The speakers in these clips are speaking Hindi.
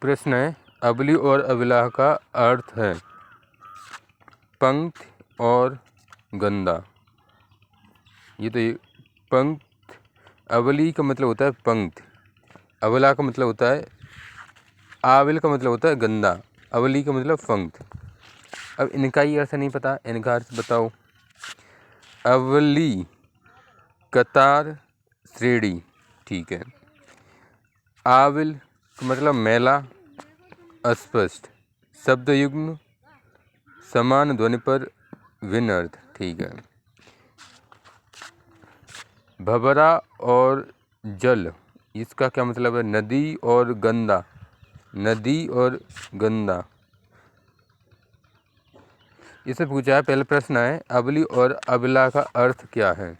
प्रश्न है, अबली और अबला का अर्थ है पंक्ति और गंदा। ये तो पंक्ति, अबली का मतलब होता है पंक्ति, अबला का मतलब होता है, आविल का मतलब होता है गंदा, अबली का मतलब पंक्ति। अब इनका ही अर्थ नहीं पता, इनका अर्थ बताओ। अबली कतार श्रेणी, ठीक है। आविल का मतलब मैला अस्पष्ट, शब्द युग्म समान ध्वनि पर भिन्न अर्थ, ठीक है। भंवरा और जल, इसका क्या मतलब है? नदी और गंदा, नदी और गंदा। इससे पूछा है, पहला प्रश्न है अबली और अबला का अर्थ क्या है।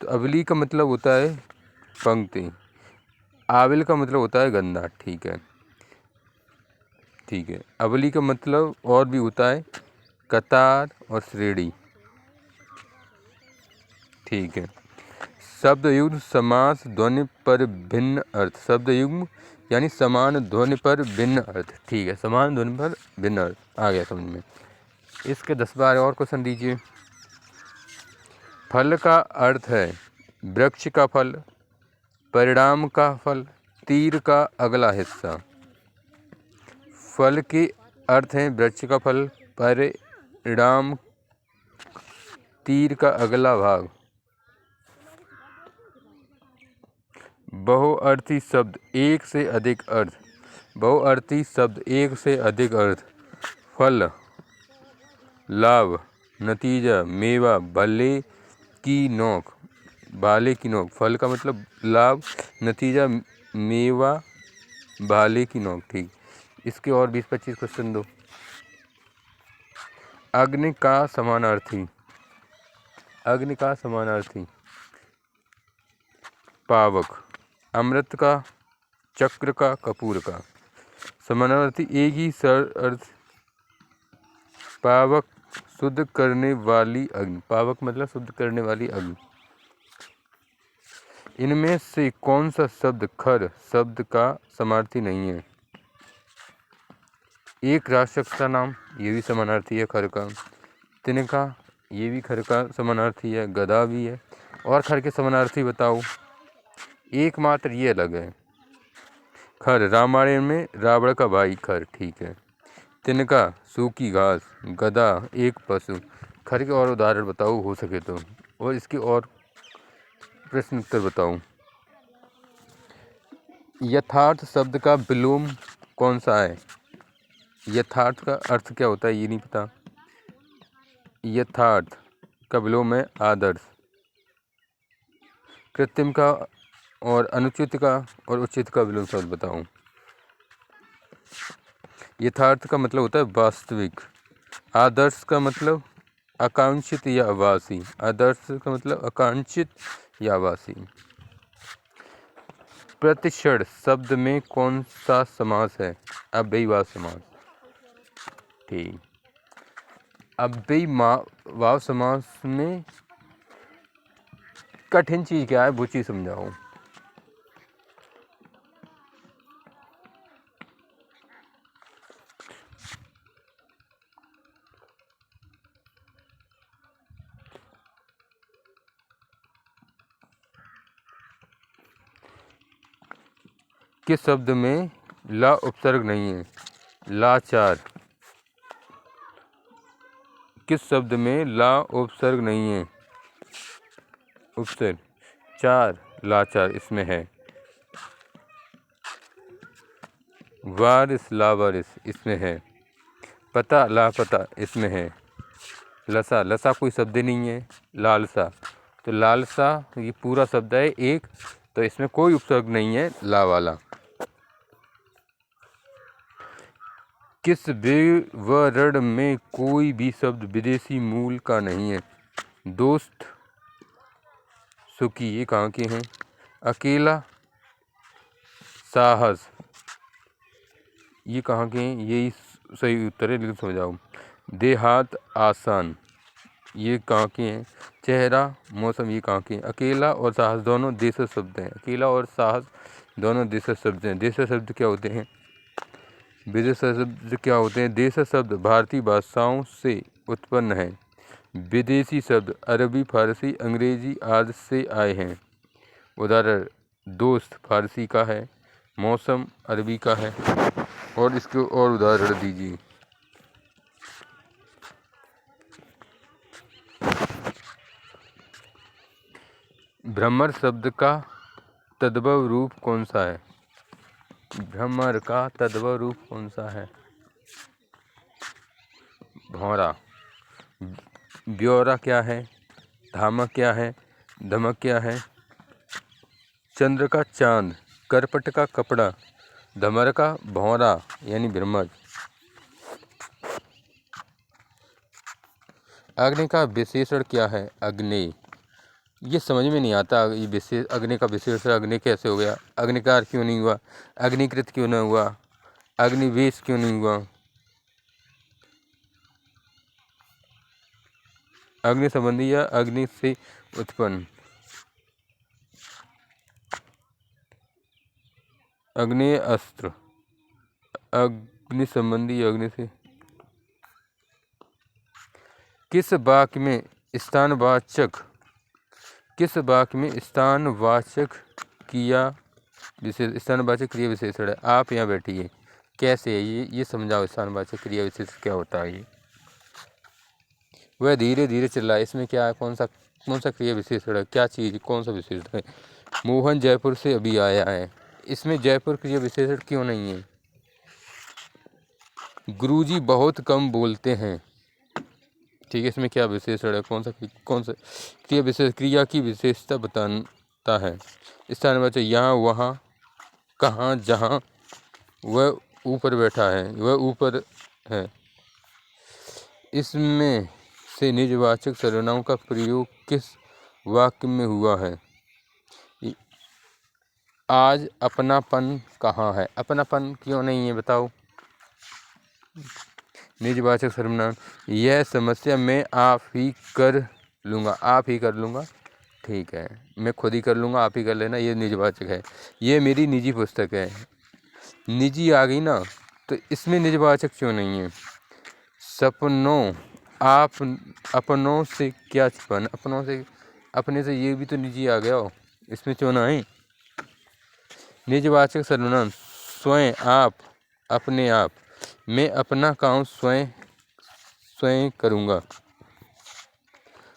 तो अबली का मतलब होता है पंक्ति, आविल का मतलब होता है गंदा, ठीक है, ठीक है। अबली का मतलब और भी होता है कतार और श्रेणी, ठीक है। शब्द युग्म समास ध्वनि पर भिन्न अर्थ, शब्द युग्म यानी समान ध्वनि पर भिन्न अर्थ, ठीक है, समान ध्वनि पर भिन्न अर्थ आ गया समझ में। इसके 10-12 और क्वेश्चन दीजिए। फल का अर्थ है वृक्ष का फल, परिणाम का फल, तीर का अगला हिस्सा। फल के अर्थ हैं वृक्ष का फल, परिणाम, तीर का अगला भाग। बहुअर्थी शब्द एक से अधिक अर्थ, बहुअर्थी शब्द एक से अधिक अर्थ। फल, लाभ, नतीजा, मेवा, भले की नोक, भाले की नोक। फल का मतलब लाभ, नतीजा, मेवा, भाले की नोक, ठीक। इसके और 20-25 क्वेश्चन दो। अग्नि का समानार्थी, अग्नि का समानार्थी पावक, अमृत का, चक्र का, कपूर का। समानार्थी एक ही अर्थ, पावक शुद्ध करने वाली अग्नि, पावक मतलब शुद्ध करने वाली अग्नि। इनमें से कौन सा शब्द खर शब्द का समानार्थी नहीं है? एक राक्षस का नाम, ये भी समानार्थी है खर का। तिनका, ये भी खर का समानार्थी है। गदा भी है। और खर के समानार्थी बताओ। एकमात्र ये अलग है। खर रामायण में रावण का भाई खर, ठीक है। तिनका सूखी घास, गदा एक पशु। खर के और उदाहरण बताओ हो सके तो, और इसके और प्रश्न उत्तर बताओ। यथार्थ शब्द का विलोम कौन सा है? यथार्थ का अर्थ क्या होता है ये नहीं पता। यथार्थ का विलोम है आदर्श। कृत्रिम का और अनुचित का और उचित का विलोम शब्द बताओ। यथार्थ का मतलब होता है वास्तविक, आदर्श का मतलब आकांक्षित या आभासी, आदर्श का मतलब आकांक्षित या आभासी। प्रतिषण शब्द में कौन सा समास है? अव्ययीभाव समास, ठीक। अव्ययीभाव समास में कठिन चीज क्या है वो चीज समझाओ। किस शब्द में ला उपसर्ग नहीं है? लाचार। किस शब्द में ला उपसर्ग नहीं है? उपसर्ग। चार, लाचार इसमें है। वारिस लावारिस इसमें है। पता लापता इसमें है। लसा, लसा कोई शब्द नहीं है। लालसा, तो लालसा ये पूरा शब्द है एक, तो इसमें कोई उपसर्ग नहीं है ला वाला। किस विवरण में कोई भी शब्द विदेशी मूल का नहीं है? दोस्त, सुखी, ये कहाँ के हैं? अकेला, साहस, ये कहाँ के हैं? यही सही उत्तर है, लेकिन समझाओ। देहात, आसान, ये कहाँ के हैं? चेहरा, मौसम, ये कहाँ के हैं? अकेला और साहस दोनों देशज शब्द हैं। अकेला और साहस दोनों देशज शब्द हैं। देशज शब्द क्या होते हैं? विदेश शब्द क्या होते हैं? देश शब्द भारतीय भाषाओं से उत्पन्न है। विदेशी शब्द अरबी, फारसी, अंग्रेजी आदि से आए हैं। उदाहरण दोस्त फारसी का है, मौसम अरबी का है। और इसके और उदाहरण दीजिए। भ्रमर शब्द का तद्भव रूप कौन सा है? भ्रमर का तद्भव रूप कौन सा है? भौरा। ब्यौरा क्या है? धामक क्या है? धमक क्या है? चंद्र का चांद, करपट का कपड़ा, धमर का भौरा यानी भ्रमर। अग्नि का विशेषण क्या है? अग्नि। ये समझ में नहीं आता, ये विशेष अग्नि का विशेषण अग्नि कैसे हो गया? अग्निकार क्यों नहीं हुआ? अग्निकृत क्यों नहीं हुआ? अग्निवेश क्यों नहीं हुआ? अग्नि संबंधी या अग्नि से उत्पन्न। अग्नि अस्त्र, अग्नि संबंधी अग्नि से। किस वाक्य में स्थानवाचक क्रिया विशेषण है? आप यहाँ बैठिए। कैसे है ये समझाओ। स्थानवाचक क्रिया विशेषण क्या होता है? ये वह धीरे धीरे चल रहा है। इसमें क्या है? कौन सा क्रिया विशेषण है? क्या चीज़, कौन सा विशेषण है? मोहन जयपुर से अभी आया है। इसमें जयपुर क्रिया विशेषण क्यों नहीं है? गुरुजी बहुत कम बोलते हैं। ठीक है, इसमें क्या विशेषण है? कौन सा क्रिया की विशेषता बताता है? स्थानवाचक यहाँ, वहाँ, कहाँ, जहाँ। वह ऊपर बैठा है, वह ऊपर है। इसमें से निजवाचक सर्वनाम का प्रयोग किस वाक्य में हुआ है? आज अपनापन कहाँ है? अपनापन क्यों नहीं है बताओ? निजवाचक सर्वनाम। यह समस्या मैं आप ही कर लूँगा। ठीक है, मैं खुद ही कर लूँगा, आप ही कर लेना। ये निजवाचक है। ये मेरी निजी पुस्तक है। निजी आ गई ना, तो इसमें निजवाचक क्यों नहीं है? सपनों, आप अपनों से क्या छिपाना? अपने से ये भी तो निजी आ गया हो। इसमें क्यों ना है? निजवाचक सर्वनाम स्वयं, आप, अपने आप। मैं अपना काम स्वयं करूँगा।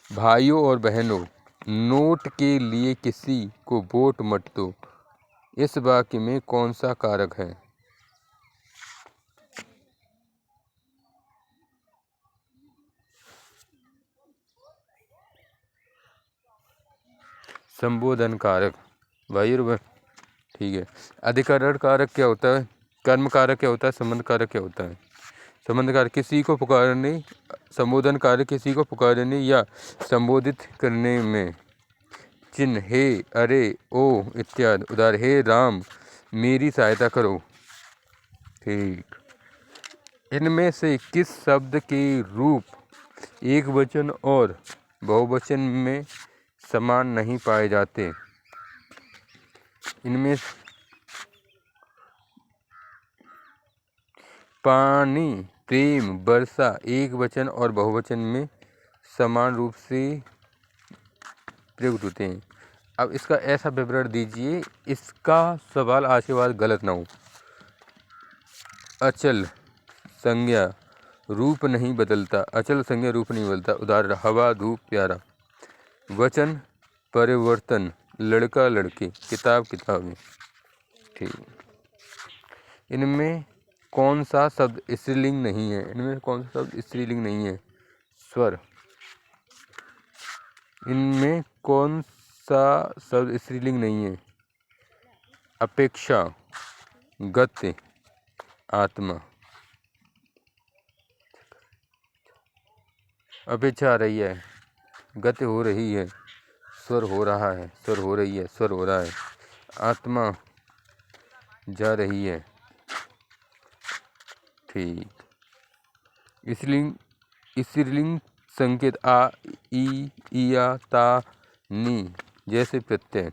भाइयों और बहनों, नोट के लिए किसी को वोट मत दो। इस वाक्य में कौन सा कारक है? संबोधन कारक। भाई ठीक है। अधिकरण कारक क्या होता है? कर्म कारक क्या होता है? संबंध कारक क्या होता है? संबंध कारक किसी को पुकारने, संबोधन कारक किसी को पुकारने या संबोधित करने में चिन्ह हे, अरे, ओ इत्यादि। उदाहरण हे राम मेरी सहायता करो। ठीक। इनमें से किस शब्द के रूप एक वचन और बहुवचन में समान नहीं पाए जाते? इनमें पानी, प्रेम, वर्षा एक वचन और बहुवचन में समान रूप से प्रयुक्त होते हैं। अब इसका ऐसा विवरण दीजिए इसका सवाल आज के बाद गलत ना हो। अचल संज्ञा रूप नहीं बदलता। अचल संज्ञा रूप नहीं बदलता। उदाहरण हवा, धूप, प्यारा। वचन परिवर्तन, लड़का, लड़के, किताब, किताबें। ठीक। इनमें कौन सा शब्द स्त्रीलिंग नहीं है? इनमें कौन सा शब्द स्त्रीलिंग नहीं है? स्वर। इनमें कौन सा शब्द स्त्रीलिंग नहीं है? अपेक्षा, गति, आत्मा। अपेक्षा आ रही है, गति हो रही है, स्वर हो रहा है, स्वर हो रही है, स्वर हो रहा है। आत्मा जा रही है। ठीक। स्त्रीलिंग संकेत आ, ई, इया, ता, नी जैसे प्रत्यय।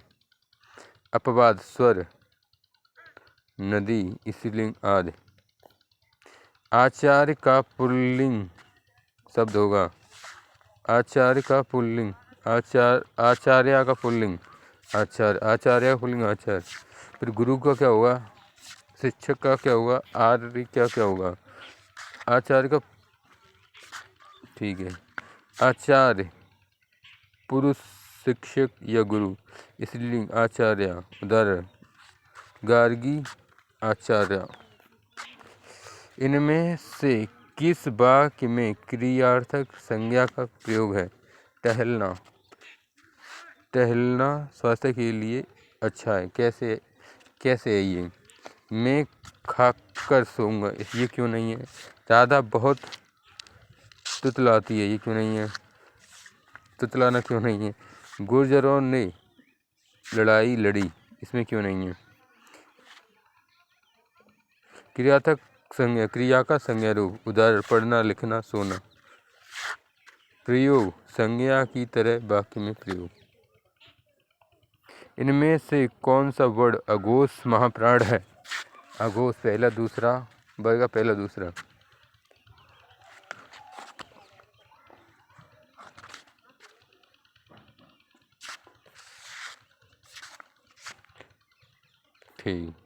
अपवाद स्वर, नदी, स्त्रीलिंग आदि। आचार्य का पुल्लिंग शब्द होगा। आचार्य का पुल्लिंग, आचार्य का पुल्लिंग आचार्य, आचार्य का पुल्लिंग आचार्य। फिर गुरु का क्या होगा, शिक्षक का क्या होगा, आर्य क्या क्या होगा, आचार्य का, ठीक है। आचार्य पुरुष शिक्षक या गुरु, स्त्रीलिंग आचार्य। उदाहरण गार्गी आचार्य। इनमें से किस वाक्य में क्रियार्थक संज्ञा का प्रयोग है? टहलना, टहलना स्वास्थ्य के लिए अच्छा है। कैसे, कैसे है ये? मैं खाकर सोऊंगा, ये क्यों नहीं है? ज़्यादा बहुत तुतलाती है, ये क्यों नहीं है? तुतलाना क्यों नहीं है? गुर्जरों ने लड़ाई लड़ी, इसमें क्यों नहीं है? क्रियार्थक संज्ञा, क्रिया का संज्ञा रूप। उदाहरण पढ़ना, लिखना, सोना। प्रयोग संज्ञा की तरह वाक्य में प्रयोग। इनमें से कौन सा वर्ड अघोष महाप्राण है? अघोष पहला दूसरा, वर्ग पहला दूसरा। ठीक।